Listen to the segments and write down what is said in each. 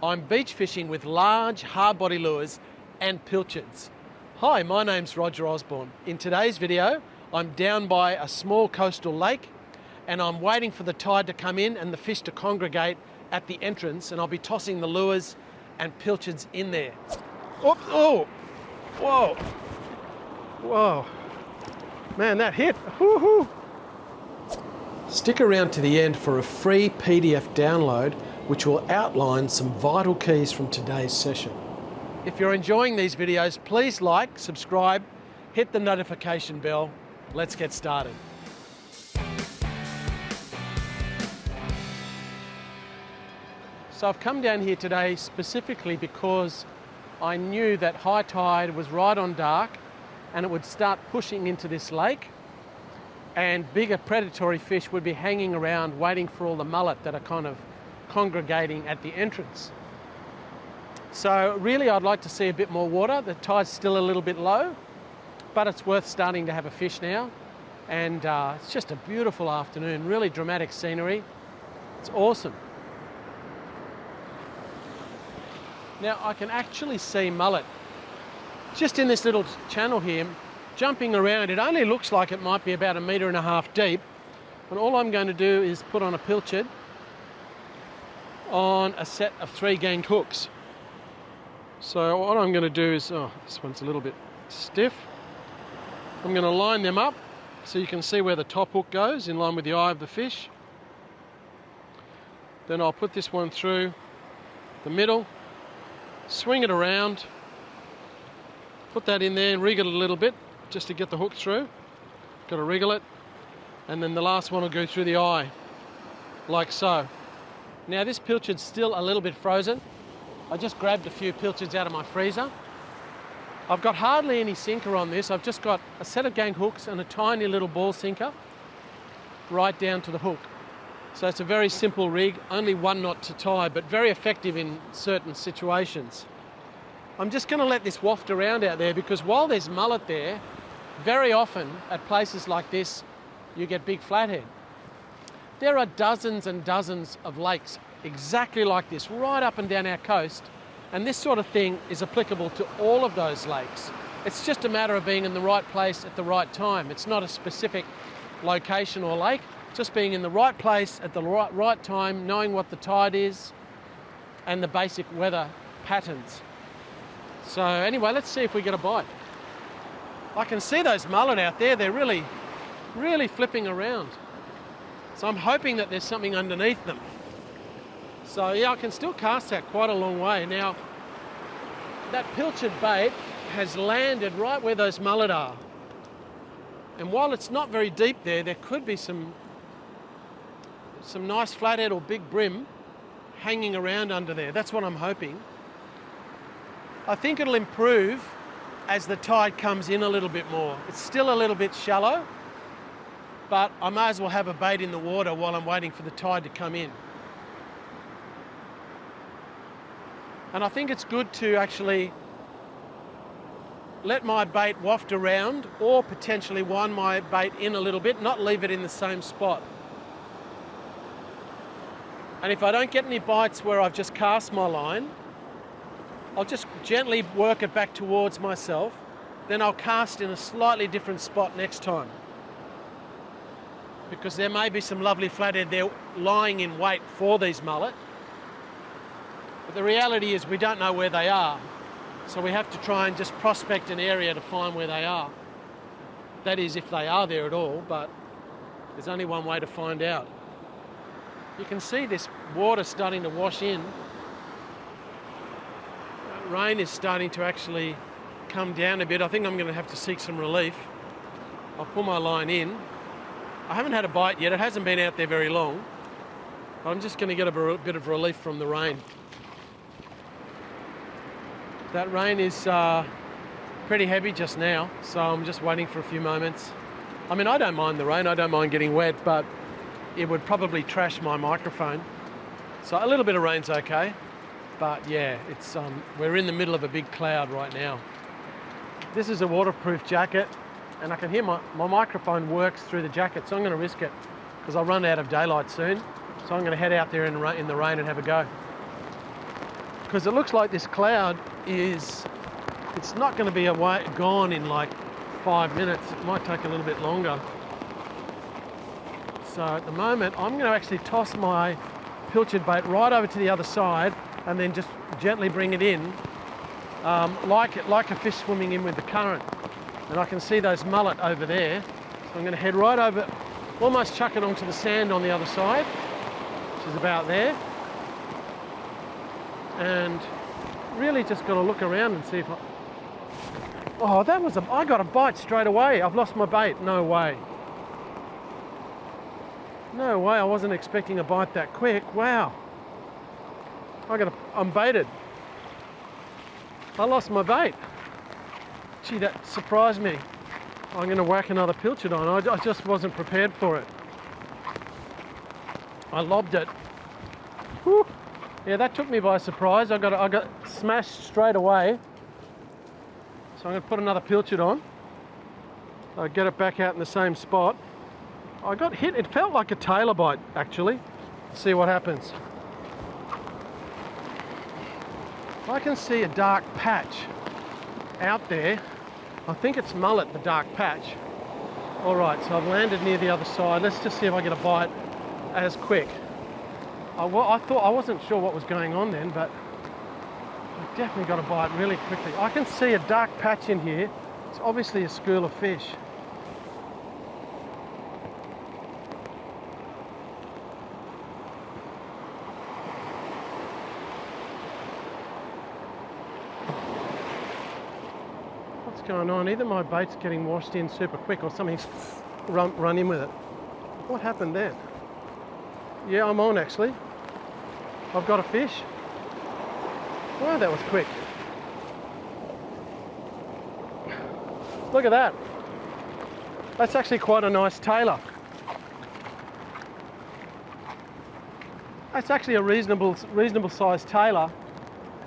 I'm beach fishing with large hard body lures and pilchards. Hi, my name's Roger Osborne. In today's video, I'm down by a small coastal lake and I'm waiting for the tide to come in and the fish to congregate at the entrance, and I'll be tossing the lures and pilchards in there. Oh, oh, whoa, whoa. Man, that hit, woohoo! Stick around to the end for a free PDF download which will outline some vital keys from today's session. If you're enjoying these videos, please like, subscribe, hit the notification bell. Let's get started. So I've come down here today specifically because I knew that high tide was right on dark and it would start pushing into this lake, and bigger predatory fish would be hanging around waiting for all the mullet that are kind of congregating at the entrance. So really I'd like to see a bit more water. The tide's still a little bit low, but it's worth starting to have a fish now. And it's just a beautiful afternoon, really dramatic scenery. It's awesome. Now I can actually see mullet just in this little channel here, jumping around. It only looks like it might be about 1.5 meters deep. And all I'm going to do is put on a pilchard on a set of 3 ganked hooks. So what I'm going to do is, oh, this one's a little bit stiff. I'm going to line them up so you can see where the top hook goes in line with the eye of the fish. Then I'll put this one through the middle, swing it around, put that in there and wriggle it a little bit just to get the hook through. Got to wriggle it, and then the last one will go through the eye, like so. Now this pilchard's still a little bit frozen. I just grabbed a few pilchards out of my freezer. I've got hardly any sinker on this. I've just got a set of gank hooks and a tiny little ball sinker right down to the hook. So it's a very simple rig, only 1 knot to tie, but very effective in certain situations. I'm just going to let this waft around out there, because while there's mullet there, very often at places like this, you get big flathead. There are dozens and dozens of lakes exactly like this right up and down our coast, and this sort of thing is applicable to all of those lakes. It's just a matter of being in the right place at the right time. It's not a specific location or lake, just being in the right place at the right time, knowing what the tide is and the basic weather patterns. So anyway, let's see if we get a bite. I can see those mullet out there. They're really flipping around. So I'm hoping that there's something underneath them. So yeah, I can still cast that quite a long way. Now, that pilchard bait has landed right where those mullet are. And while it's not very deep there, there could be some nice flathead or big brim hanging around under there. That's what I'm hoping. I think it'll improve as the tide comes in a little bit more. It's still a little bit shallow, but I may as well have a bait in the water while I'm waiting for the tide to come in. And I think it's good to actually let my bait waft around, or potentially wind my bait in a little bit, not leave it in the same spot. And if I don't get any bites where I've just cast my line, I'll just gently work it back towards myself, then I'll cast in a slightly different spot next time. Because there may be some lovely flathead there lying in wait for these mullet. But the reality is we don't know where they are. So we have to try and just prospect an area to find where they are. That is, if they are there at all, but there's only one way to find out. You can see this water starting to wash in. Rain is starting to actually come down a bit. I think I'm going to have to seek some relief. I'll pull my line in. I haven't had a bite yet. It hasn't been out there very long. But I'm just going to get a bit of relief from the rain. That rain is pretty heavy just now, so I'm just waiting for a few moments. I mean, I don't mind the rain. I don't mind getting wet, but it would probably trash my microphone. So a little bit of rain's okay. But yeah, it's we're in the middle of a big cloud right now. This is a waterproof jacket, and I can hear my microphone works through the jacket, so I'm going to risk it because I'll run out of daylight soon. So I'm going to head out there in the rain and have a go. because it looks like this cloud is, it's not going to be gone in like 5 minutes. It might take a little bit longer. So at the moment, I'm going to actually toss my pilchard bait right over to the other side and then just gently bring it in, like a fish swimming in with the current. And I can see those mullet over there. So I'm going to head right over, almost chuck it onto the sand on the other side, which is about there. And really just got to look around and see if I... Oh, I got a bite straight away. I've lost my bait. No way. No way, I wasn't expecting a bite that quick. Wow. I'm baited. I lost my bait. Gee, that surprised me. I'm going to whack another pilchard on. I just wasn't prepared for it. I lobbed it. Whew. Yeah, that took me by surprise. I got smashed straight away. So I'm going to put another pilchard on. I'll get it back out in the same spot. I got hit, it felt like a tailor bite actually. Let's see what happens. I can see a dark patch out there. I think it's mullet, the dark patch. All right, so I've landed near the other side. Let's just see if I get a bite as quick. I wasn't sure what was going on then, but I definitely got a bite really quickly. I can see a dark patch in here. It's obviously a school of fish. Going on, either my bait's getting washed in super quick or something's run in with it. What happened then? Yeah, I'm on actually. I've got a fish. Wow, that was quick. Look at that. That's actually quite a nice tailor. That's actually a reasonable sized tailor.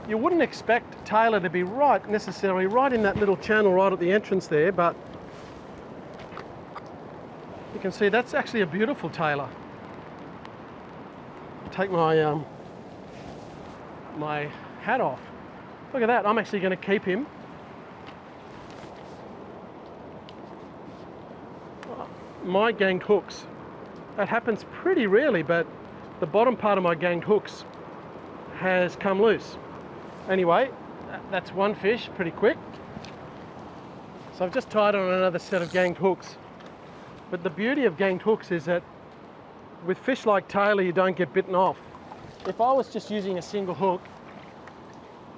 You wouldn't expect tailor to be necessarily right in that little channel right at the entrance there, but you can see that's actually a beautiful tailor. Take my my hat off. Look at that, I'm actually going to keep him. My ganged hooks, that happens pretty rarely, but the bottom part of my ganged hooks has come loose. Anyway, that's one fish, pretty quick. So I've just tied on another set of ganged hooks. But the beauty of ganged hooks is that with fish like tailor, you don't get bitten off. If I was just using a single hook,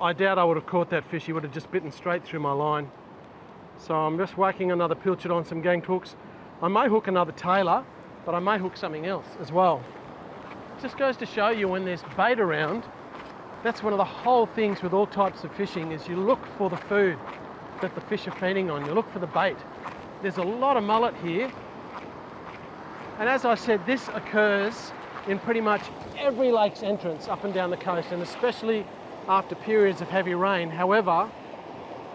I doubt I would have caught that fish. He would have just bitten straight through my line. So I'm just whacking another pilchard on some ganged hooks. I may hook another tailor, but I may hook something else as well. It just goes to show you when there's bait around, that's one of the whole things with all types of fishing is you look for the food that the fish are feeding on. You look for the bait. There's a lot of mullet here. And as I said, this occurs in pretty much every lake's entrance up and down the coast, and especially after periods of heavy rain. However,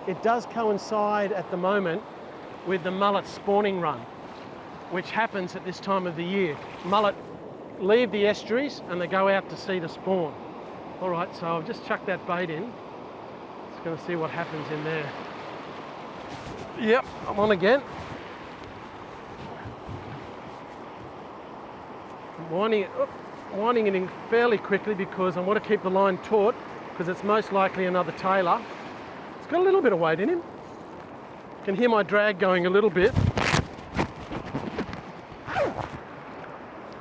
it does coincide at the moment with the mullet spawning run, which happens at this time of the year. Mullet leave the estuaries and they go out to sea to spawn. All right, so I've just chucked that bait in. Just going to see what happens in there. Yep, I'm on again. I'm winding it in fairly quickly because I want to keep the line taut because it's most likely another tailor. It's got a little bit of weight in him. You can hear my drag going a little bit.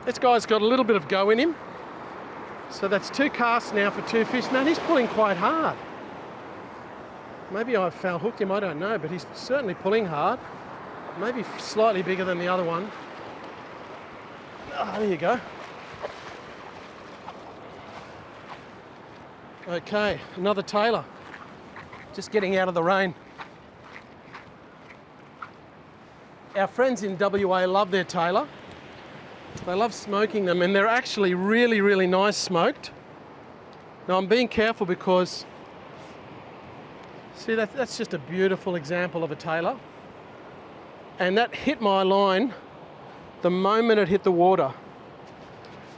This guy's got a little bit of go in him. So that's 2 casts now for 2 fish. Man, he's pulling quite hard. Maybe I've foul hooked him, I don't know, but he's certainly pulling hard. Maybe slightly bigger than the other one. Oh, there you go. Okay, another tailor. Just getting out of the rain. Our friends in WA love their tailor. They love smoking them, and they're actually really, really nice smoked. Now I'm being careful because, see, that's just a beautiful example of a tailor. And that hit my line the moment it hit the water.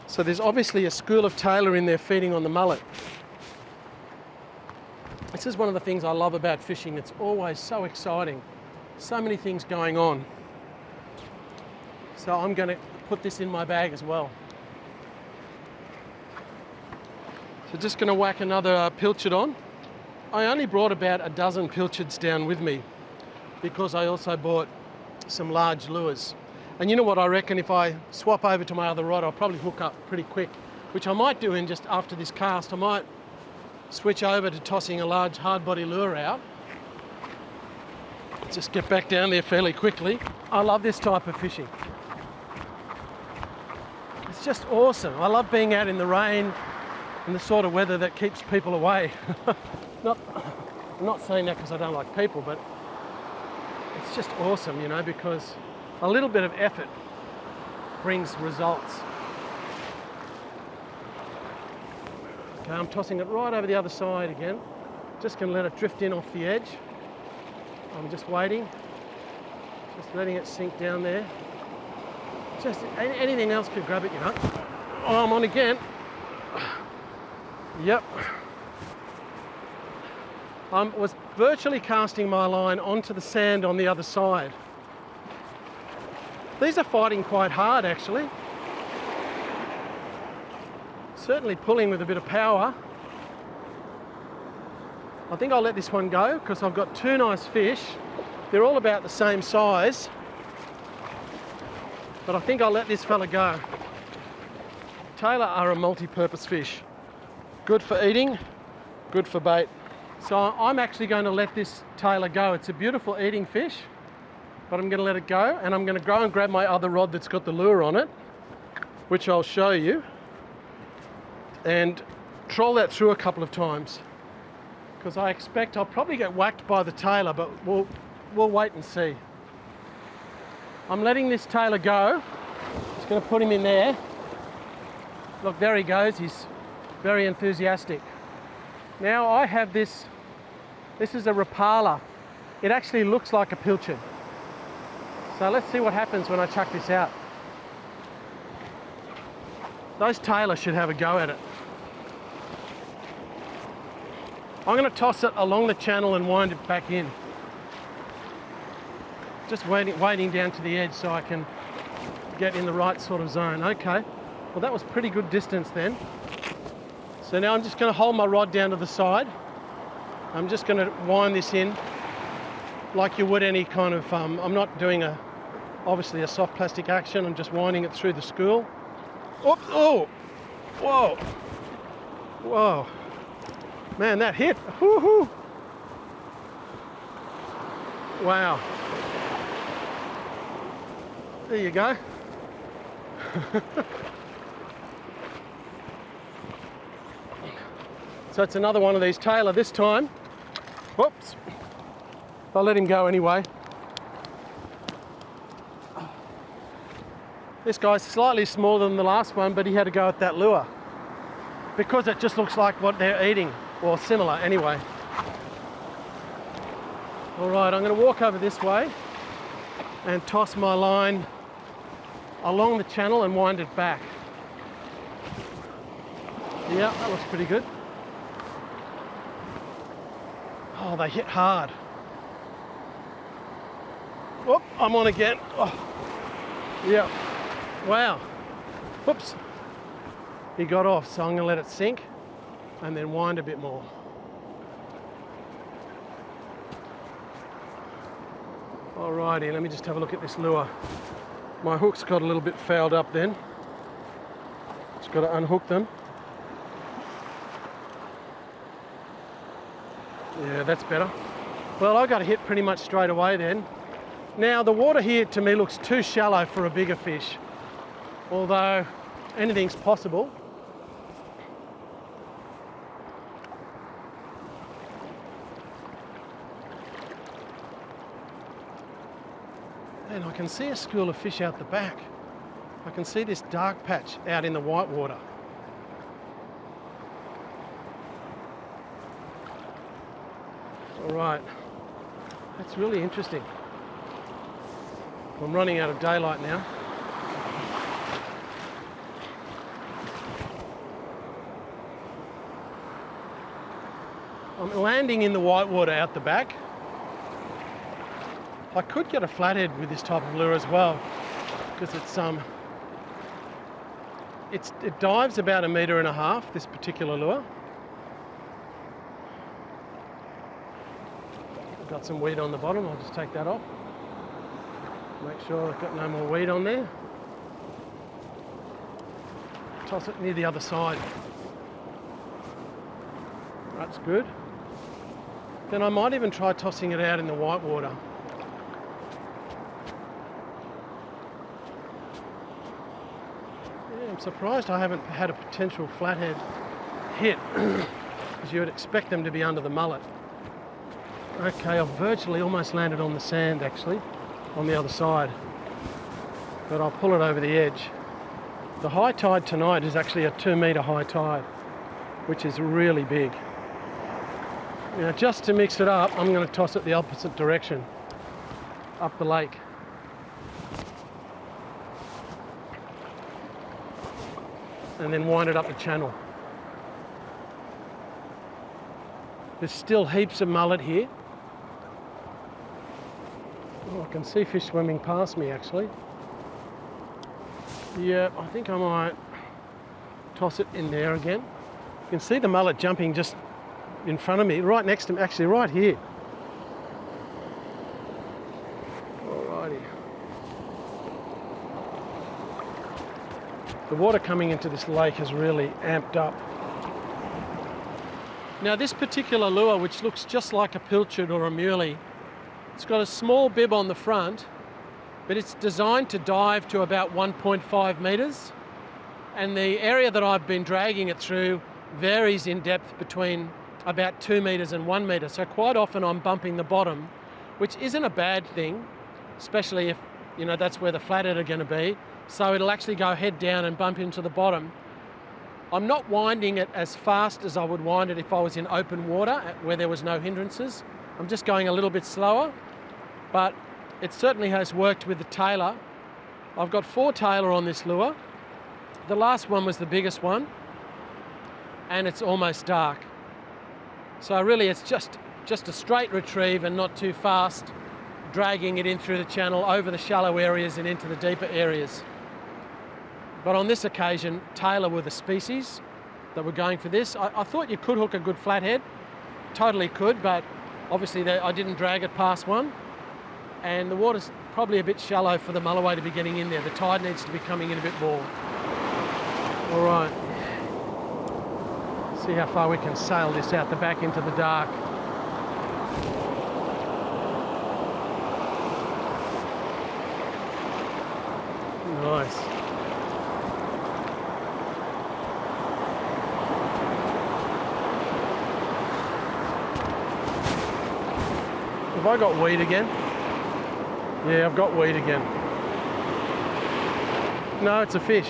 So there's obviously a school of tailor in there feeding on the mullet. This is one of the things I love about fishing. It's always so exciting. So many things going on. So I'm going to put this in my bag as well. So just going to whack another pilchard on. I only brought about a dozen pilchards down with me because I also bought some large lures. And you know what, I reckon if I swap over to my other rod, I'll probably hook up pretty quick, which I might do in just after this cast. I might switch over to tossing a large hard body lure out. Just get back down there fairly quickly. I love this type of fishing. It's just awesome. I love being out in the rain and the sort of weather that keeps people away. I'm not saying that because I don't like people, but it's just awesome, you know, because a little bit of effort brings results. Okay, I'm tossing it right over the other side again. Just going to let it drift in off the edge. I'm just waiting, just letting it sink down there. Just anything else could grab it, you know. Oh, I'm on again. Yep. I was virtually casting my line onto the sand on the other side. These are fighting quite hard, actually. Certainly pulling with a bit of power. I think I'll let this one go because I've got two nice fish. They're all about the same size. But I think I'll let this fella go. Tailor are a multi-purpose fish. Good for eating, good for bait. So I'm actually going to let this tailor go. It's a beautiful eating fish, but I'm going to let it go, and I'm going to go and grab my other rod that's got the lure on it, which I'll show you, and troll that through a couple of times, because I expect I'll probably get whacked by the tailor, but we'll wait and see. I'm letting this tailor go. Just going to put him in there. Look, there he goes. He's very enthusiastic. Now I have this is a Rapala. It actually looks like a pilchard. So let's see what happens when I chuck this out. Those tailors should have a go at it. I'm going to toss it along the channel and wind it back in. Just waiting down to the edge so I can get in the right sort of zone. Okay, well that was pretty good distance then. So now I'm just going to hold my rod down to the side. I'm just going to wind this in like you would any kind of, I'm not doing obviously a soft plastic action, I'm just winding it through the spool. Oops, oh, whoa, whoa. Man, that hit, woohoo. Wow. There you go. So it's another one of these tailor this time. Whoops. I'll let him go anyway. This guy's slightly smaller than the last one, but he had to go at that lure because it just looks like what they're eating, or similar anyway. All right, I'm going to walk over this way and toss my line along the channel and wind it back. Yeah, that looks pretty good. Oh, they hit hard. Whoop, I'm on again. Oh, yeah. Wow. Whoops. He got off, so I'm going to let it sink and then wind a bit more. Alrighty, let me just have a look at this lure. My hook's got a little bit fouled up then. Just got to unhook them. Yeah, that's better. Well, I got a hit pretty much straight away then. Now, the water here to me looks too shallow for a bigger fish, although anything's possible. And I can see a school of fish out the back. I can see this dark patch out in the white water. All right, that's really interesting. I'm running out of daylight now. I'm landing in the whitewater out the back. I could get a flathead with this type of lure as well, because it dives about 1.5 meters, this particular lure. I've got some weed on the bottom, I'll just take that off. Make sure I've got no more weed on there. Toss it near the other side. That's good. Then I might even try tossing it out in the whitewater. Yeah, I'm surprised I haven't had a potential flathead hit, because you would expect them to be under the mullet. Okay, I've virtually almost landed on the sand actually, on the other side, but I'll pull it over the edge. The high tide tonight is actually a 2 metre high tide, which is really big. Now, just to mix it up, I'm going to toss it the opposite direction, up the lake. And then wind it up the channel. There's still heaps of mullet here. Oh, I can see fish swimming past me actually. Yeah, I think I might toss it in there again. You can see the mullet jumping just in front of me, right next to me, actually right here. Alrighty. The water coming into this lake has really amped up. Now this particular lure, which looks just like a pilchard or a muley, it's got a small bib on the front, but it's designed to dive to about 1.5 meters. And the area that I've been dragging it through varies in depth between about 2 meters and 1 meter. So quite often I'm bumping the bottom, which isn't a bad thing, especially if, you know, that's where the flathead are going to be. So it'll actually go head down and bump into the bottom. I'm not winding it as fast as I would wind it if I was in open water where there was no hindrances. I'm just going a little bit slower, but it certainly has worked with the tailor. I've got 4 tailor on this lure. The last one was the biggest one, and it's almost dark. So really it's just a straight retrieve and not too fast, dragging it in through the channel, over the shallow areas and into the deeper areas. But on this occasion, tailor were the species that were going for this. I thought you could hook a good flathead, totally could, but obviously I didn't drag it past one. And the water's probably a bit shallow for the Mulloway to be getting in there. The tide needs to be coming in a bit more. All right. See how far we can sail this out the back into the dark. Nice. Have I got weed again? Yeah, I've got weed again. No, it's a fish.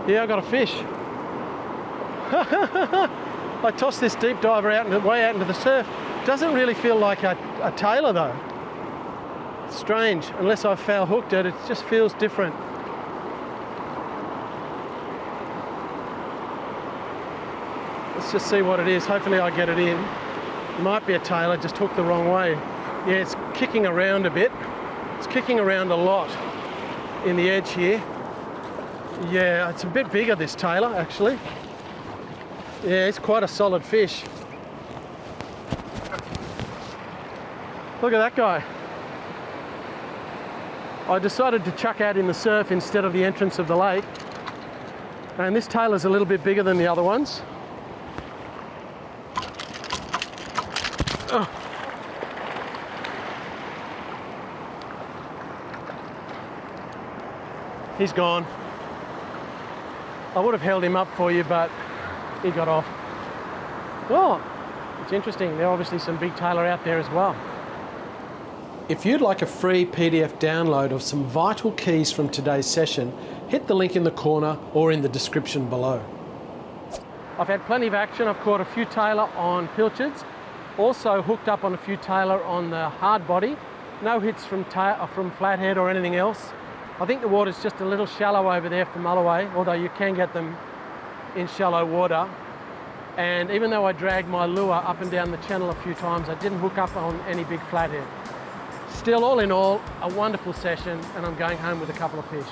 Yeah, I got a fish. I tossed this deep diver way out into the surf. Doesn't really feel like a tailor though. It's strange, unless I've foul hooked it, it just feels different. Let's just see what it is. Hopefully I get it in. It might be a tailor, just hooked the wrong way. Yeah, it's kicking around a bit. It's kicking around a lot in the edge here. Yeah, it's a bit bigger, this tailor, actually. Yeah, it's quite a solid fish. Look at that guy. I decided to chuck out in the surf instead of the entrance of the lake. And this tailor's a little bit bigger than the other ones. Oh. He's gone. I would have held him up for you, but he got off. Oh, it's interesting. There are obviously some big tailor out there as well. If you'd like a free PDF download of some vital keys from today's session, hit the link in the corner or in the description below. I've had plenty of action. I've caught a few tailor on pilchards, also hooked up on a few tailor on the hard body. No hits from flathead or anything else. I think the water's just a little shallow over there for Mulloway, although you can get them in shallow water. And even though I dragged my lure up and down the channel a few times, I didn't hook up on any big flathead. Still, all in all, a wonderful session, and I'm going home with a couple of fish.